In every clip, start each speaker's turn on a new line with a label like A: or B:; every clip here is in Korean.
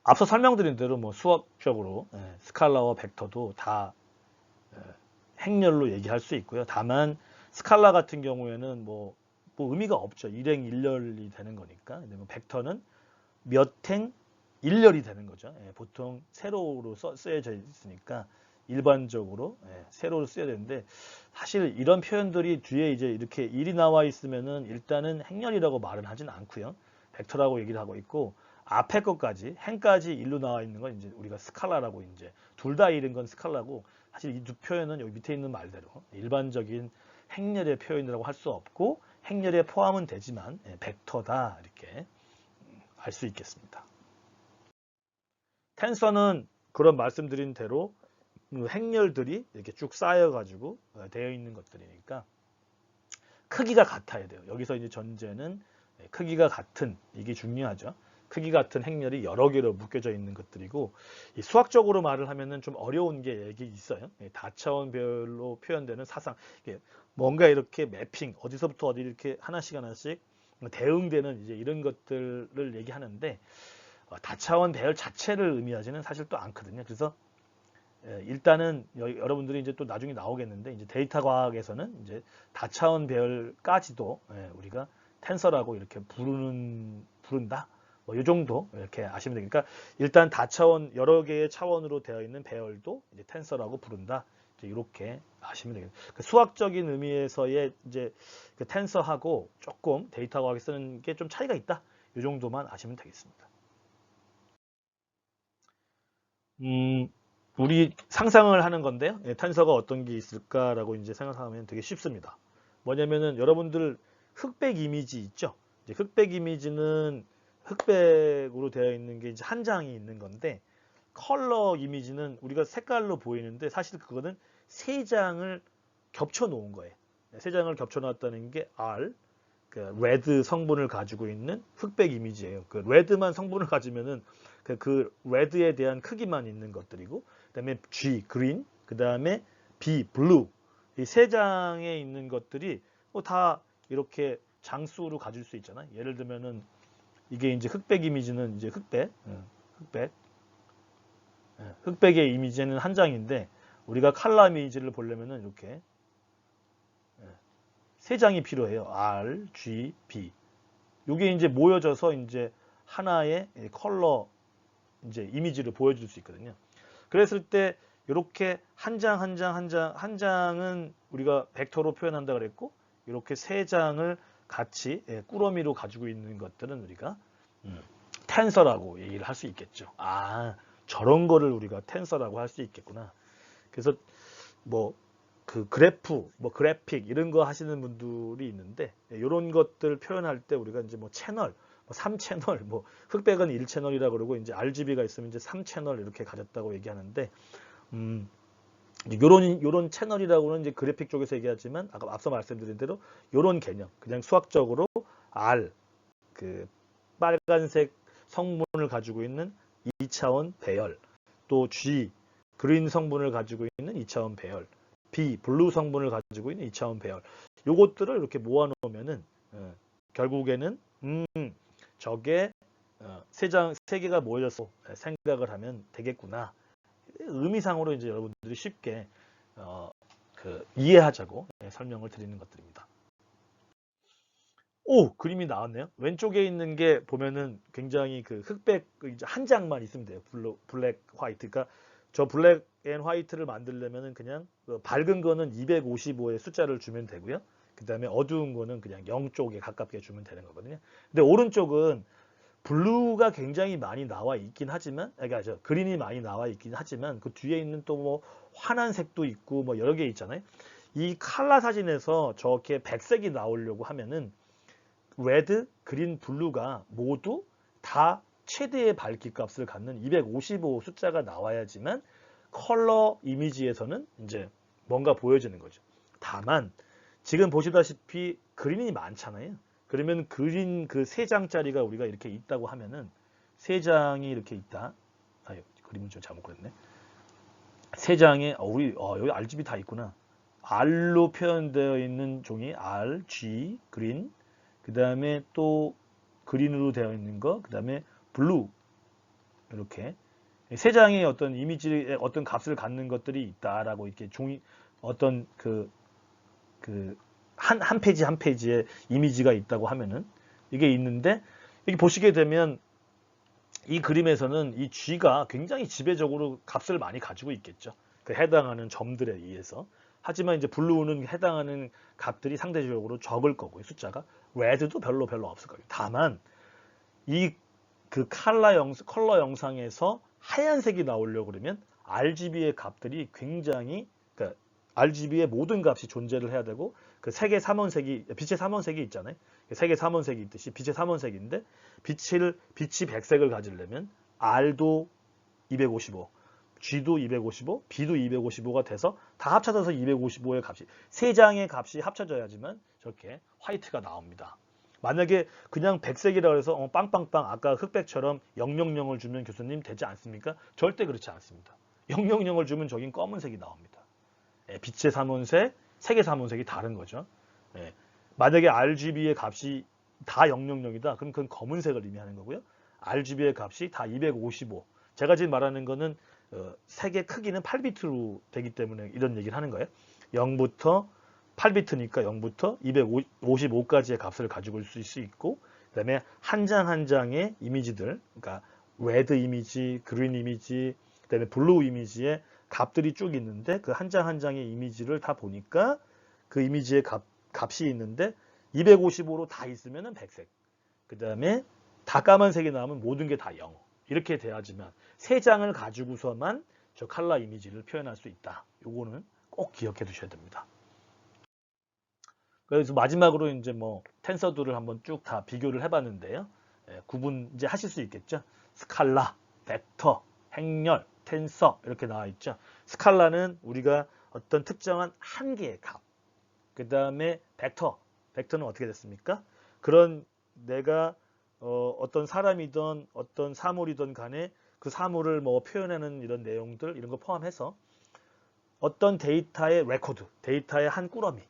A: 앞서 설명드린 대로 뭐 수학적으로 스칼라와 벡터도 다 행렬로 얘기할 수 있고요. 다만 스칼라 같은 경우에는 뭐 의미가 없죠. 일행 일렬이 되는 거니까. 근데 뭐 벡터는 몇 행 일렬이 되는 거죠. 보통 세로로 쓰여져 있으니까 일반적으로 세로로 쓰여야 되는데 사실 이런 표현들이 뒤에 이제 이렇게 일이 나와 있으면은 일단은 행렬이라고 말은 하진 않고요. 벡터라고 얘기를 하고 있고 앞에 것까지 행까지 일로 나와 있는 건 이제 우리가 스칼라라고 이제 둘 다 일인 건 스칼라고 사실 이 두 표현은 여기 밑에 있는 말대로 일반적인 행렬의 표현이라고 할 수 없고 행렬에 포함은 되지만 벡터다 이렇게 알 수 있겠습니다. 텐서는 그런 말씀드린 대로 행렬들이 이렇게 쭉 쌓여가지고 되어 있는 것들이니까 크기가 같아야 돼요. 여기서 이제 전제는 크기가 같은 이게 중요하죠. 크기 같은 행렬이 여러 개로 묶여져 있는 것들이고 수학적으로 말을 하면은 좀 어려운 게 얘기 있어요. 다차원별로 표현되는 사상 뭔가 이렇게 매핑 어디서부터 어디 이렇게 하나씩 대응되는 이제 이런 것들을 얘기하는데 다차원 배열 자체를 의미하지는 사실 또 않거든요. 그래서 일단은 여러분들이 이제 또 나중에 나오겠는데 이제 데이터 과학에서는 이제 다차원 배열까지도 우리가 텐서라고 이렇게 부른다. 뭐 이 정도 이렇게 아시면 되니까 그러니까 일단 다차원 여러 개의 차원으로 되어 있는 배열도 이제 텐서라고 부른다. 이렇게 아시면 되겠습니다. 그러니까 수학적인 의미에서의 이제 그 텐서하고 조금 데이터 과학에 쓰는 게 좀 차이가 있다. 이 정도만 아시면 되겠습니다. 우리 상상을 하는 건데요. 탄서가 어떤 게 있을까라고 이제 생각하면 되게 쉽습니다. 뭐냐면은 여러분들 흑백 이미지 있죠? 이제 흑백 이미지는 흑백으로 되어 있는 게 이제 한 장이 있는 건데 컬러 이미지는 우리가 색깔로 보이는데 사실 그거는 세 장을 겹쳐 놓은 거예요. 세 장을 겹쳐 놨다는 게 R, 그 레드 성분을 가지고 있는 흑백 이미지예요. 그 레드만 성분을 가지면은 그 레드에 대한 크기만 있는 것들이고, 그다음에 G 그린, 그다음에 B 블루 이 세 장에 있는 것들이 뭐 다 이렇게 장수로 가질 수 있잖아요. 예를 들면은 이게 이제 흑백 이미지는 이제 흑백, 흑백의 이미지는 한 장인데 우리가 칼라 이미지를 보려면은 이렇게 세 장이 필요해요. R, G, B. 이게 이제 모여져서 이제 하나의 컬러 이제 이미지를 보여줄 수 있거든요. 그랬을 때 이렇게 한 장 한 장은 우리가 벡터로 표현한다 그랬고 이렇게 세 장을 같이 꾸러미로 가지고 있는 것들은 우리가 텐서라고 얘기를 할 수 있겠죠. 아, 저런 거를 우리가 텐서라고 할 수 있겠구나. 그래서 뭐 그 그래프, 뭐 그래픽 이런 거 하시는 분들이 있는데 이런 것들 표현할 때 우리가 이제 뭐 채널, 뭐 3채널, 뭐 흑백은 1채널이라 그러고 이제 RGB가 있으면 이제 3채널 이렇게 가졌다고 얘기하는데 요런 채널이라고는 이제 그래픽 쪽에서 얘기하지만 아까 앞서 말씀드린 대로 요런 개념, 그냥 수학적으로 R 그 빨간색 성분을 가지고 있는 2차원 배열, 또 G 그린 성분을 가지고 있는 2차원 배열, B 블루 성분을 가지고 있는 2차원 배열. 요것들을 이렇게 모아 놓으면은 결국에는 저게 세 개가 모여서 생각을 하면 되겠구나. 의미상으로 이제 여러분들이 쉽게 이해하자고 설명을 드리는 것들입니다. 오, 그림이 나왔네요. 왼쪽에 있는 게 보면은 굉장히 그 흑백 한 장만 있으면 돼요. 블랙 화이트. 그러니까 저 블랙 앤 화이트를 만들려면은 그냥 밝은 거는 255의 숫자를 주면 되고요. 그 다음에 어두운 거는 그냥 0쪽에 가깝게 주면 되는 거거든요. 근데 오른쪽은 블루가 굉장히 많이 나와 있긴 하지만, 그러니까 그린이 많이 나와 있긴 하지만 그 뒤에 있는 또 뭐 환한 색도 있고 뭐 여러 개 있잖아요. 이 칼라 사진에서 저렇게 백색이 나오려고 하면은 레드, 그린, 블루가 모두 다 최대의 밝기 값을 갖는 255 숫자가 나와야지만 컬러 이미지에서는 이제 뭔가 보여지는 거죠. 다만 지금 보시다시피 그린이 많잖아요. 그러면 그린 그 세 장짜리가 우리가 이렇게 있다고 하면은 세 장이 이렇게 있다. 아유, 그림을 좀 잘못 그렸네. 세 장에 여기 RGB 다 있구나. R로 표현되어 있는 종이 R, G, 그린, 그 다음에 또 그린으로 되어 있는 거, 그 다음에 블루, 이렇게 세 장의 어떤 이미지의 어떤 값을 갖는 것들이 있다라고 이렇게 종이 어떤 한 페이지 한 페이지에 이미지가 있다고 하면은 이게 있는데 여기 보시게 되면 이 그림에서는 이 G가 굉장히 지배적으로 값을 많이 가지고 있겠죠. 그 해당하는 점들에 의해서. 하지만 이제 블루는 해당하는 값들이 상대적으로 적을 거고요. 숫자가. 레드도 별로 없을 거예요. 다만 이 그 컬러 영상에서 하얀색이 나오려고 그러면 RGB의 값들이 굉장히 그러니까 RGB의 모든 값이 존재를 해야 되고 그 색의 삼원색이 빛의 삼원색이 있잖아요. 색의 삼원색이 있듯이 빛의 삼원색인데 빛이 백색을 가지려면 R도 255, G도 255, B도 255가 돼서 다 합쳐져서 255의 값이 세 장의 값이 합쳐져야지만 저렇게 화이트가 나옵니다. 만약에 그냥 백색이라고 해서 빵빵빵 아까 흑백처럼 000을 주면 교수님 되지 않습니까? 절대 그렇지 않습니다. 000을 주면 저긴 검은색이 나옵니다. 빛의 삼원색, 색의 삼원색이 다른 거죠. 만약에 RGB의 값이 다 000이다. 그럼 그건 검은색을 의미하는 거고요. RGB의 값이 다 255. 제가 지금 말하는 거는 색의 크기는 8비트로 되기 때문에 이런 얘기를 하는 거예요. 0부터 8비트니까 0부터 255까지의 값을 가지고 있을 수 있고 그다음에 한 장 한 장의 이미지들 그러니까 레드 이미지, 그린 이미지, 그다음에 블루 이미지의 값들이 쭉 있는데 그 한 장 한 장의 이미지를 다 보니까 그 이미지의 값이 있는데 255로 다 있으면은 백색. 그다음에 다 까만색이 나오면 모든 게 다 0. 이렇게 돼야지만 세 장을 가지고서만 저 컬러 이미지를 표현할 수 있다. 요거는 꼭 기억해 두셔야 됩니다. 그래서 마지막으로 이제 뭐 텐서들을 한번 쭉 다 비교를 해봤는데요. 구분 이제 하실 수 있겠죠. 스칼라, 벡터, 행렬, 텐서 이렇게 나와 있죠. 스칼라는 우리가 어떤 특정한 한 개의 값. 그 다음에 벡터는 어떻게 됐습니까? 그런 내가 어떤 사람이든 어떤 사물이든 간에 그 사물을 뭐 표현하는 이런 내용들 이런 거 포함해서 어떤 데이터의 레코드, 데이터의 한 꾸러미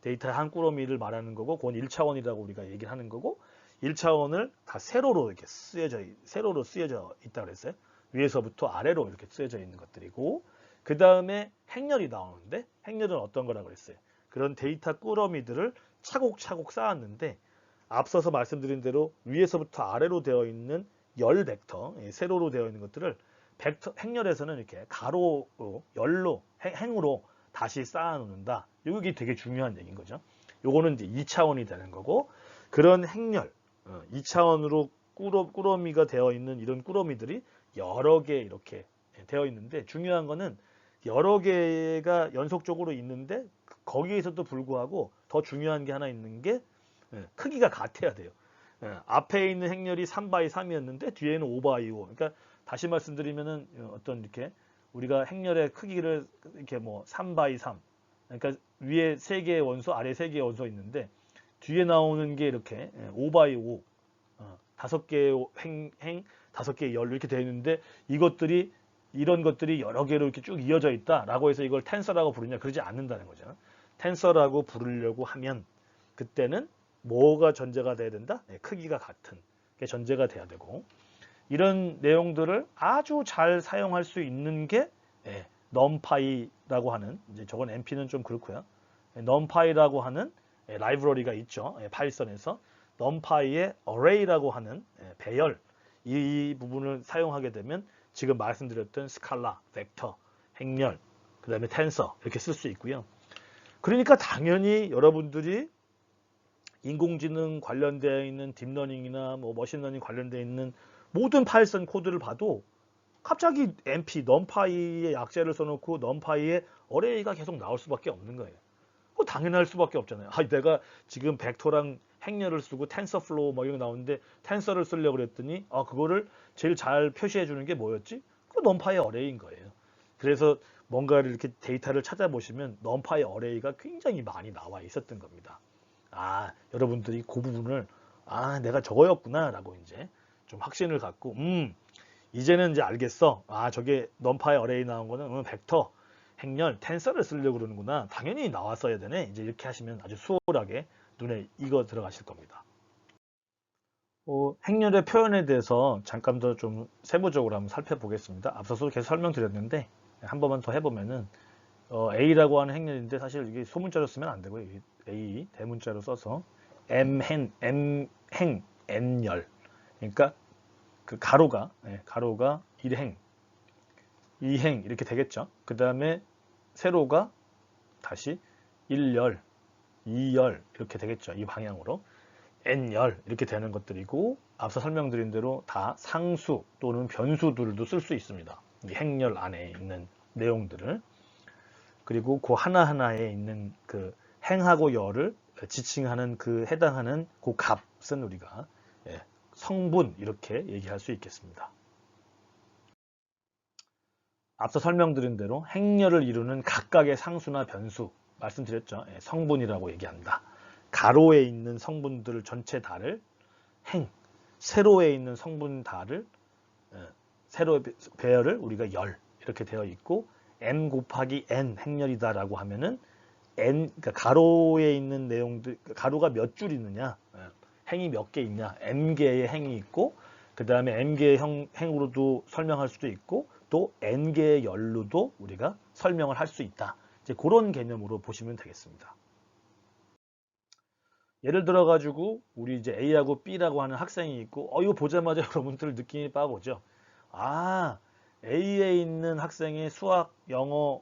A: 데이터의 한 꾸러미를 말하는 거고 그건 1차원이라고 우리가 얘기를 하는 거고 1차원을 다 세로로 이렇게 세로로 쓰여져 있다 그랬어요. 위에서부터 아래로 이렇게 쓰여져 있는 것들이고 그 다음에 행렬이 나오는데 행렬은 어떤 거라고 그랬어요. 그런 데이터 꾸러미들을 차곡차곡 쌓았는데 앞서서 말씀드린 대로 위에서부터 아래로 되어 있는 열 벡터, 세로로 되어 있는 것들을 행렬에서는 이렇게 가로로, 열로, 행으로 다시 쌓아놓는다. 이게 되게 중요한 얘기인 거죠. 요거는 이제 2차원이 되는 거고 그런 행렬, 2차원으로 꾸러미가 되어 있는 이런 꾸러미들이 여러 개 이렇게 되어 있는데 중요한 거는 여러 개가 연속적으로 있는데 거기에서도 불구하고 더 중요한 게 하나 있는 게 크기가 같아야 돼요. 앞에 있는 행렬이 3x3이었는데 뒤에는 5x5. 그러니까 다시 말씀드리면은 어떤 이렇게 우리가 행렬의 크기를 이렇게 뭐 3x3. 그러니까 위에 3개의 원소, 아래 3개의 원소 있는데 뒤에 나오는 게 이렇게 5x5. 5개의 행, 5개의 열 이렇게 되어 있는데 이런 것들이 여러 개로 이렇게 쭉 이어져 있다라고 해서 이걸 텐서라고 부르냐? 그러지 않는다는 거죠. 텐서라고 부르려고 하면 그때는 뭐가 전제가 돼야 된다? 크기가 같은 게 전제가 돼야 되고 이런 내용들을 아주 잘 사용할 수 있는 게 numpy라고 하는 이제 저건 NP는 좀 그렇고요. numpy라고 하는 라이브러리가 있죠. 파이썬에서 numpy의 array라고 하는 배열 이 부분을 사용하게 되면 지금 말씀드렸던 스칼라, 벡터, 행렬, 그 다음에 텐서 이렇게 쓸 수 있고요. 그러니까 당연히 여러분들이 인공지능 관련되어 있는 딥러닝이나 뭐 머신러닝 관련되어 있는 모든 파이썬 코드를 봐도 갑자기 NP, numpy의 약자를 써놓고 numpy의 어레이가 계속 나올 수밖에 없는 거예요. 당연할 수밖에 없잖아요. 내가 지금 벡터랑 행렬을 쓰고 텐서플로우 뭐 이런 거 나오는데 텐서를 쓰려고 그랬더니 그거를 제일 잘 표시해 주는 게 뭐였지? 그 numpy의 어레이인 거예요. 그래서 뭔가를 이렇게 데이터를 찾아보시면 numpy의 어레이가 굉장히 많이 나와 있었던 겁니다. 여러분들이 그 부분을 내가 저거였구나 라고 이제 좀 확신을 갖고 이제는 이제 알겠어. 저게 numpy 어레이 나온 거는 벡터, 행렬, 텐서를 쓰려고 그러는구나. 당연히 나왔어야 되네. 이제 이렇게 하시면 아주 수월하게 눈에 익어 들어가실 겁니다. 행렬의 표현에 대해서 잠깐 더 좀 세부적으로 한번 살펴보겠습니다. 앞서서 계속 설명드렸는데 한 번만 더 해보면은 A라고 하는 행렬인데 사실 이게 소문자로 쓰면 안 되고요. A 대문자로 써서 M행, N열. 그러니까 그 가로가 1행, 2행 이렇게 되겠죠. 그 다음에 세로가 다시 1열, 2열 이렇게 되겠죠. 이 방향으로. N열 이렇게 되는 것들이고 앞서 설명드린 대로 다 상수 또는 변수들도 쓸 수 있습니다. 이 행렬 안에 있는 내용들을. 그리고 그 하나하나에 있는 그 행하고 열을 지칭하는 그 해당하는 그 값은 우리가 성분 이렇게 얘기할 수 있겠습니다. 앞서 설명드린 대로 행렬을 이루는 각각의 상수나 변수 말씀드렸죠. 성분이라고 얘기한다. 가로에 있는 성분들 전체 다를 행, 세로에 있는 성분 다를 세로의 배열을 우리가 열 이렇게 되어 있고 m 곱하기 n 행렬이다라고 하면은 n 그러니까 가로에 있는 내용들 가로가 몇 줄 있느냐 행이 몇 개 있냐 m 개의 행이 있고 그 다음에 m 개의 행으로도 설명할 수도 있고 또 n 개의 열로도 우리가 설명을 할 수 있다. 이제 그런 개념으로 보시면 되겠습니다. 예를 들어 가지고 우리 이제 A하고 B라고 하는 학생이 있고 이거 보자마자 여러분들 느낌이 빠오죠. 아, A에 있는 학생의 수학, 영어,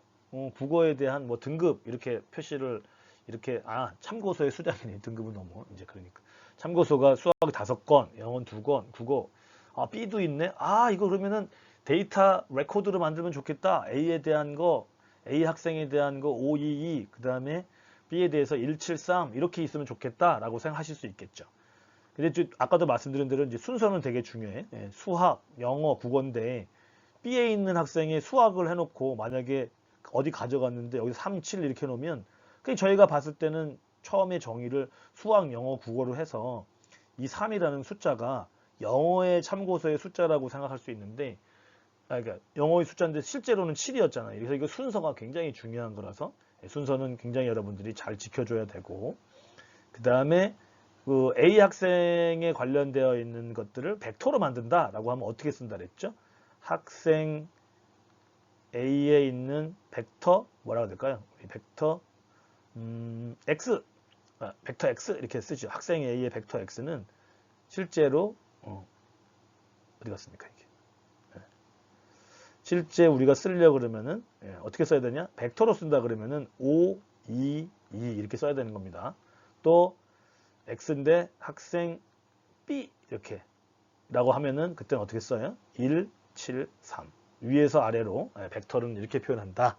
A: 국어에 대한 뭐 등급 이렇게 표시를 이렇게 참고서의 수량이네. 등급은 너무 이제 그러니까 참고서가 수학 5건, 영어 2건, 국어 B도 있네. 이거 그러면은 데이터 레코드로 만들면 좋겠다. A에 대한 거, A 학생에 대한 거 522, 그다음에 B에 대해서 173 이렇게 있으면 좋겠다라고 생각하실 수 있겠죠. 근데 아까도 말씀드린 대로 이제 순서는 되게 중요해. 수학, 영어, 국어인데 B에 있는 학생이 수학을 해놓고 만약에 어디 가져갔는데 여기 3, 7 이렇게 해놓으면 그냥 저희가 봤을 때는 처음에 정의를 수학, 영어, 국어로 해서 이 3이라는 숫자가 영어의 참고서의 숫자라고 생각할 수 있는데 그러니까 영어의 숫자인데 실제로는 7이었잖아요. 그래서 이거 순서가 굉장히 중요한 거라서 순서는 굉장히 여러분들이 잘 지켜줘야 되고 그 다음에 그 A 학생에 관련되어 있는 것들을 벡터로 만든다라고 하면 어떻게 쓴다 그랬죠? 학생 A에 있는 벡터 뭐라고 될까요? 벡터 X 벡터 X 이렇게 쓰죠. 학생 A의 벡터 X는 실제로 어디 갔습니까 이게? 실제 우리가 쓰려고 그러면은 어떻게 써야 되냐? 벡터로 쓴다 그러면은 5, 2, 2 이렇게 써야 되는 겁니다. 또 X인데 학생 B 이렇게 라고 하면은 그때는 어떻게 써요? 1, 7, 3 위에서 아래로 벡터는 이렇게 표현한다.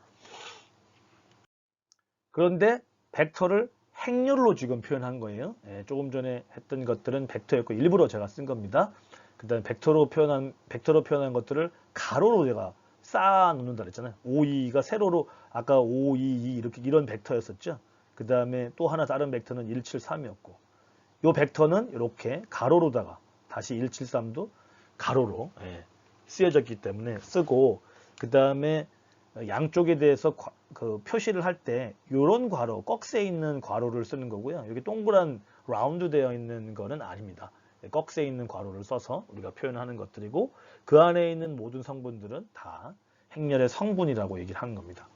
A: 그런데 벡터를 행렬로 지금 표현한 거예요. 조금 전에 했던 것들은 벡터였고 일부러 제가 쓴 겁니다. 그 다음에 벡터로 표현한 것들을 가로로 제가 쌓아 놓는다 그랬잖아요. 5, 2가 세로로 아까 5, 2, 2 이렇게 이런 벡터였었죠. 그 다음에 또 하나 다른 벡터는 1, 7, 3이었고 이 벡터는 이렇게 가로로다가 다시 1, 7, 3도 가로로 쓰여졌기 때문에 쓰고 그 다음에 양쪽에 대해서 그 표시를 할 때 이런 괄호, 꺽쇠 있는 괄호를 쓰는 거고요. 여기 동그란 라운드 되어 있는 거는 아닙니다. 꺽쇠 있는 괄호를 써서 우리가 표현하는 것들이고 그 안에 있는 모든 성분들은 다 행렬의 성분이라고 얘기를 하는 겁니다.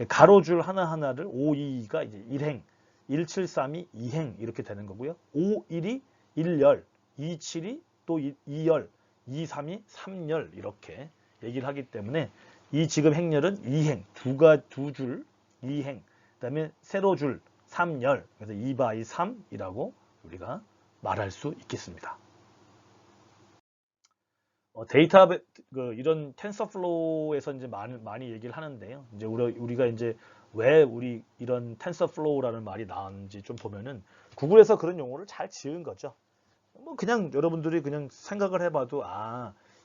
A: 가로줄 하나하나를 5, 2가 이제 1행, 1, 7, 3이 2행 이렇게 되는 거고요. 5, 1이 1열, 2, 7이 또 2열, 2, 3이 3열 이렇게 얘기를 하기 때문에 이 지금 행렬은 2행, 두 줄 2행, 그 다음에 세로줄 3열, 그래서 2by 3이라고 우리가 말할 수 있겠습니다. 데이터 이런 텐서플로우에서 이제 많이 얘기를 하는데요. 이제 우리가 이제 왜 우리 이런 텐서플로우라는 말이 나왔는지 좀 보면은 구글에서 그런 용어를 잘 지은 거죠. 뭐 그냥 여러분들이 그냥 생각을 해봐도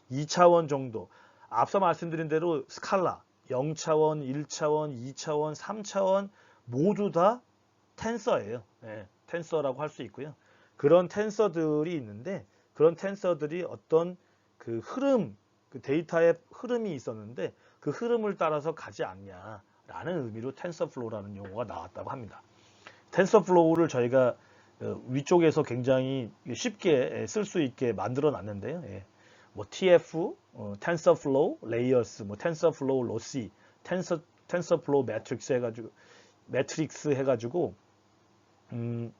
A: 2차원 정도. 앞서 말씀드린 대로 스칼라 0차원, 1차원, 2차원, 3차원 모두 다 텐서예요. 텐서라고 할 수 있고요. 그런 텐서들이 있는데 그런 텐서들이 어떤 그 흐름, 그 데이터의 흐름이 있었는데 그 흐름을 따라서 가지 않냐라는 의미로 텐서플로우라는 용어가 나왔다고 합니다. 텐서플로우를 저희가 위쪽에서 굉장히 쉽게 쓸 수 있게 만들어 놨는데요. 예. 뭐 TF, TensorFlow, Layers, 뭐 TensorFlow Lossy, TensorFlow 매트릭스 해가지고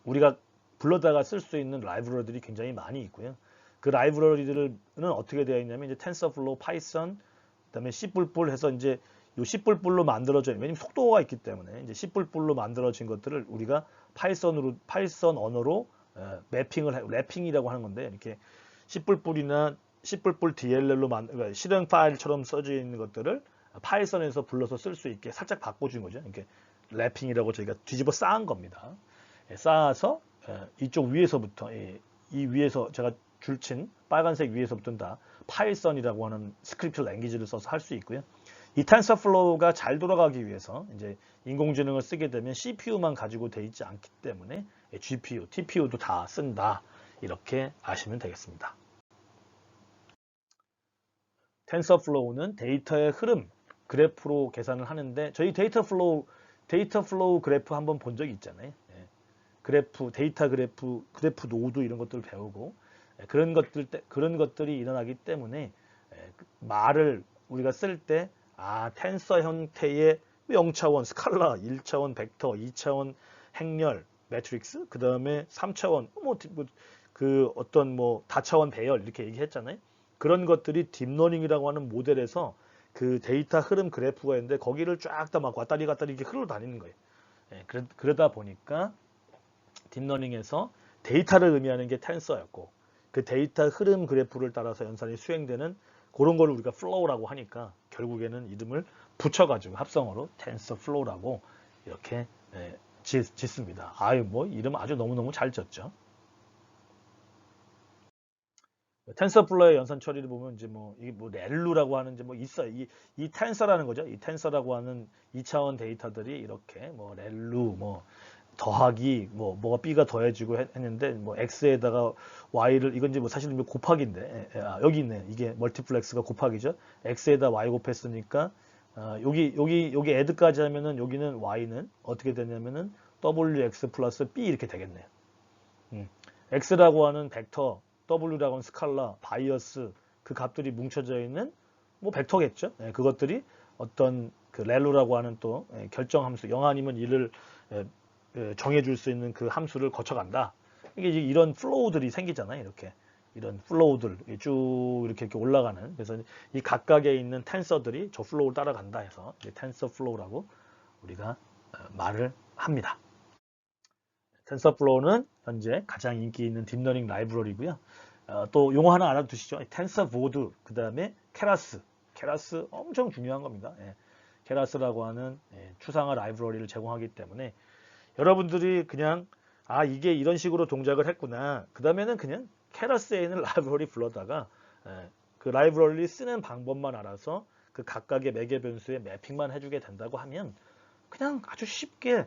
A: 우리가 불러다가 쓸 수 있는 라이브러리들이 굉장히 많이 있고요. 그 라이브러리들은 어떻게 되어 있냐면 이제 TensorFlow, Python, 그다음에 C++ 해서 이제 요 C++로 만들어져 왜냐면 속도가 있기 때문에 이제 C++로 만들어진 것들을 우리가 파이썬 언어로 랩핑이라고 하는 건데 이렇게 C++이나 C++ DLL로 그러니까 실행 파일처럼 써져 있는 것들을 파이썬에서 불러서 쓸 수 있게 살짝 바꿔준 거죠. 이렇게 랩핑이라고 저희가 뒤집어 쌓은 겁니다. 쌓아서 이쪽 위에서부터 이 위에서 제가 줄친 빨간색 위에서부터는 다 파이썬이라고 하는 스크립트 랭귀지를 써서 할 수 있고요. 이 텐서플로우가 잘 돌아가기 위해서 이제 인공지능을 쓰게 되면 CPU만 가지고 돼 있지 않기 때문에 GPU, TPU도 다 쓴다. 이렇게 아시면 되겠습니다. 텐서플로우는 데이터의 흐름 그래프로 계산을 하는데 저희 데이터 플로우 그래프 한번 본 적이 있잖아요. 그래프, 데이터 그래프 노드 이런 것들을 배우고 그런 것들이 일어나기 때문에 말을 우리가 쓸 때 텐서 형태의 0차원 스칼라, 1차원 벡터, 2차원 행렬, 매트릭스, 그 다음에 3차원 그 어떤 뭐 다차원 배열 이렇게 얘기했잖아요. 그런 것들이 딥러닝이라고 하는 모델에서 그 데이터 흐름 그래프가 있는데 거기를 쫙 다 막 왔다리 갔다리 이렇게 흘러 다니는 거예요. 그러다 보니까 딥러닝에서 데이터를 의미하는 게 텐서였고 그 데이터 흐름 그래프를 따라서 연산이 수행되는 그런 걸 우리가 플로우라고 하니까 결국에는 이름을 붙여가지고 합성어로 텐서플로우라고 이렇게 짓습니다. 뭐 이름 아주 너무너무 잘 졌죠. 텐서플로우의 연산 처리를 보면 이제 이게 렐루라고 하는 이제 있어요. 이 텐서라는 거죠. 이 텐서라고 하는 2차원 데이터들이 이렇게 렐루 더하기 뭐가 b가 더해지고 했는데 x에다가 y를 이건 이제 사실은 곱하기인데 여기 있네. 이게 멀티플렉스가 곱하기죠. x에다 y 곱했으니까 여기 add까지 하면은 여기는 y는 어떻게 되냐면은 wx 플러스 b 이렇게 되겠네요. x라고 하는 벡터, w라고 하는 스칼라, 바이어스 그 값들이 뭉쳐져 있는 벡터겠죠. 그것들이 어떤 그 렐루라고 하는 또 결정 함수 0 아니면 1을 정해줄 수 있는 그 함수를 거쳐간다. 이게 이런 플로우들이 생기잖아요. 이렇게 이런 플로우들 쭉 이렇게 올라가는. 그래서 이 각각에 있는 텐서들이 저 플로우를 따라간다 해서 텐서 플로우라고 우리가 말을 합니다. 텐서 플로우는 현재 가장 인기 있는 딥러닝 라이브러리고요. 또 용어 하나 알아두시죠. 텐서 보드, 그 다음에 케라스 엄청 중요한 겁니다. 케라스라고 하는 추상화 라이브러리를 제공하기 때문에 여러분들이 그냥 이게 이런 식으로 동작을 했구나. 그 다음에는 그냥 케라스에 있는 라이브러리 불러다가 그 라이브러리 쓰는 방법만 알아서 그 각각의 매개 변수에 매핑만 해주게 된다고 하면 그냥 아주 쉽게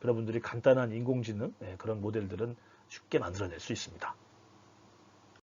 A: 여러분들이 간단한 인공지능 그런 모델들은 쉽게 만들어낼 수 있습니다.